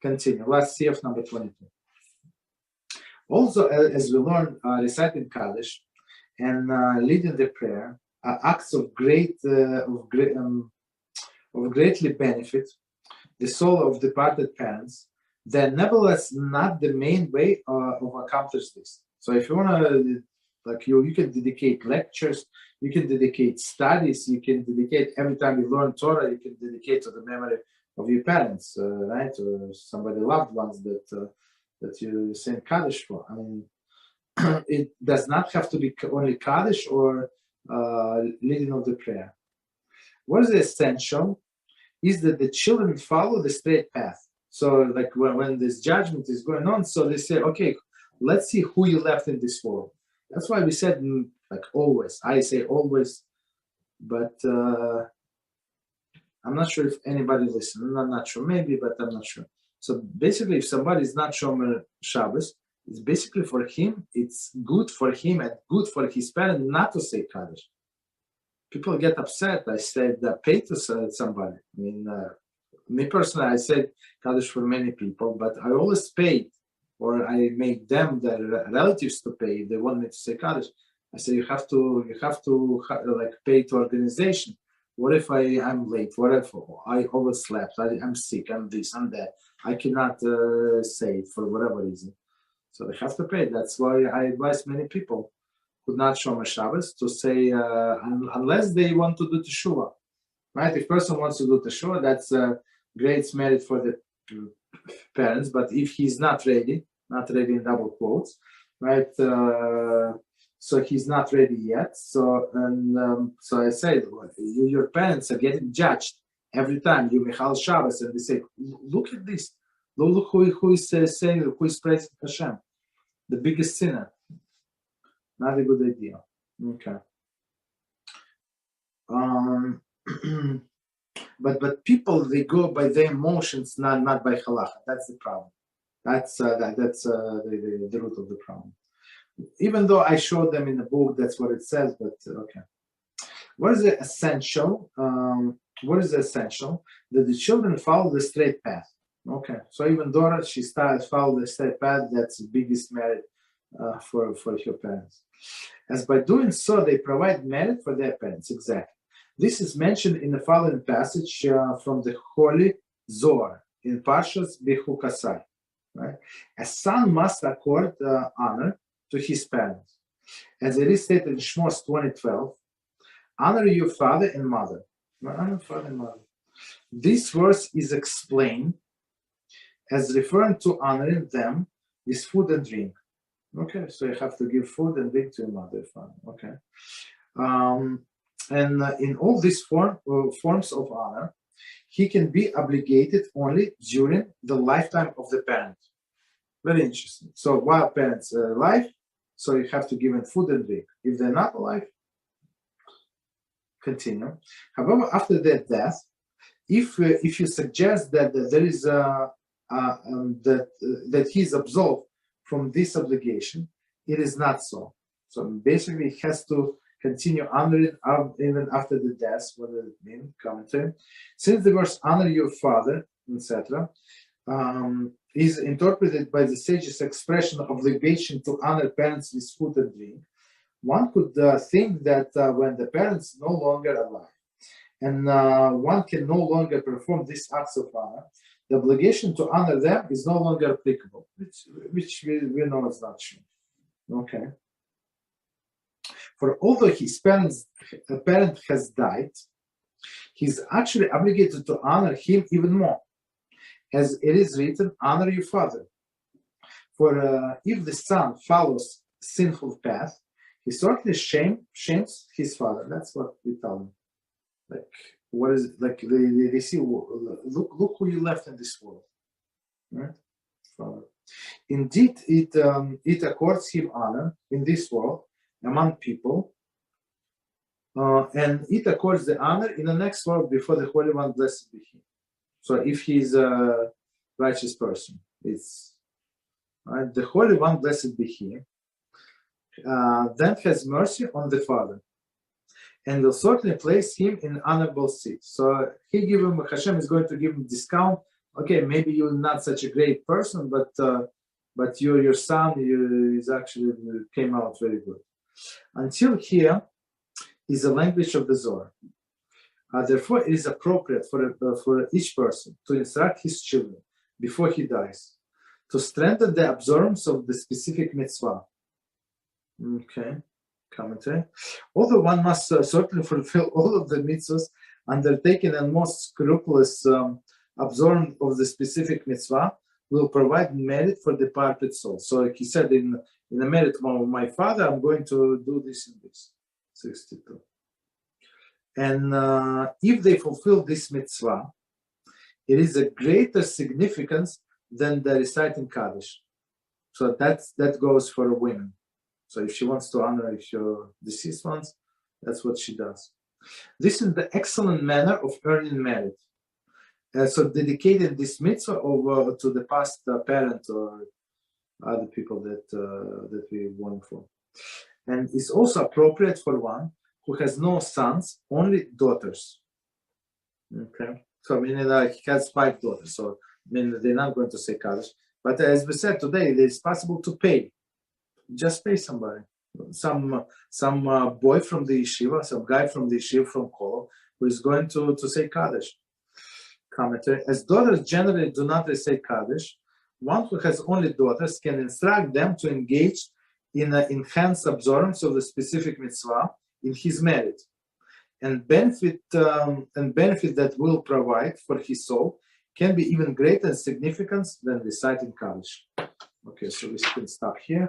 Continue. Let's see of number 22. Also, as we learn, reciting Kaddish and leading the prayer are acts of greatly benefit the soul of departed parents. They're nevertheless not the main way of accomplish this. So if you want to, like you can dedicate lectures, you can dedicate studies, you can dedicate every time you learn Torah, you can dedicate to the memory of your parents, right, or somebody loved ones that you sing Kaddish for. I mean, it does not have to be only Kaddish or leading of the prayer. What is essential is that the children follow the straight path. So like when this judgment is going on, so they say, okay, let's see who you left in this world. That's why we said like always. I say always, but I'm not sure if anybody listens. I'm not sure, maybe, but I'm not sure. So basically, if somebody is not Shomer Shabbos, it's basically for him, it's good for him and good for his parent not to say Kaddish. People get upset. I said pay to somebody. I mean, me personally, I said Kaddish for many people, but I always paid, or I make them, the relatives, to pay. If they want me to say Kaddish, I say you have to like pay to organization. What if I'm late? What if I overslept? I'm sick. I'm this. I'm that. I cannot say it for whatever reason. So they have to pay. That's why I advise many people who not Shomer Shabbos to say unless they want to do Teshuvah. Right? If person wants to do Teshuvah, that's great merit for the parents. But if he's not ready in double quotes, right? So he's not ready yet. So I said, your parents are getting judged every time you Michal Shabbos, and they say, look at this. Look who is saying, who is praising Hashem, the biggest sinner. Not a good idea. Okay. But people, they go by their emotions, not by halacha. That's the problem. That's the root of the problem. Even though I showed them in the book, that's what it says. But okay. What is the essential? That the children follow the straight path. Okay. So even Dora, she started follow the straight path. That's the biggest merit for her parents. As by doing so, they provide merit for their parents. Exactly. This is mentioned in the following passage from the Holy Zohar in Parshas Bechukasai. Right? A son must accord honor to his parents. As it is stated in Shmos 20:12, honor your father and mother. Honor father and mother. This verse is explained as referring to honoring them with food and drink. Okay, so you have to give food and drink to your mother and father. Okay. And in all these forms of honor, he can be obligated only during the lifetime of the parent. Very interesting. So while parents are alive, so you have to give them food and drink. If they're not alive, continue. However, after their death, if you suggest that there is that he is absolved from this obligation, it is not so. So basically, he has to continue honoring even after the death. What does it mean? Commentary. Since the verse "honor your father," etc., is interpreted by the sages' expression of obligation to honor parents with food and drink, one could think that when the parents no longer alive and one can no longer perform these acts of honor, the obligation to honor them is no longer applicable, which we know is not true. Okay. For although his parent has died, he's actually obligated to honor him even more. As it is written, honor your father. For if the son follows sinful path, he certainly shames his father. That's what we tell him. Like, what is it? Like they see, look who you left in this world. Right? Father. Indeed, it accords him honor in this world among people, and it accords the honor in the next world before the Holy One, blessed be He. So if he's a righteous person, it's right. The Holy One, blessed be He, then has mercy on the Father, and will certainly place him in honorable seat. So Hashem is going to give him discount okay, maybe you're not such a great person, but your son is actually came out very good. Until here is the language of the Zohar. Therefore, it is appropriate for each person to instruct his children before he dies, to strengthen the observance of the specific mitzvah. Okay, commentary. Although one must certainly fulfill all of the mitzvahs undertaken and most scrupulous observance of the specific mitzvah will provide merit for departed soul. So like he said, in the merit of my father, I'm going to do this and this. 62. And if they fulfill this mitzvah, it is a greater significance than the reciting Kaddish. So that goes for a woman. So if she wants to honor your deceased ones, that's what she does. This is the excellent manner of earning merit. So dedicating this mitzvah over to the past parent or other people that we want for. And it's also appropriate for one who has no sons, only daughters. Okay, so meaning he has 5 daughters, so meaning they're not going to say Kaddish. But as we said today, it's possible to pay. Just pay somebody, some boy from the yeshiva, some guy from the yeshiva from Kolo, who is going to say Kaddish. Commentary: as daughters generally do not recite Kaddish, one who has only daughters can instruct them to engage in an enhanced observance of the specific mitzvah in his merit, and benefit that will provide for his soul can be even greater in significance than reciting Kaddish. Okay, so we can stop here.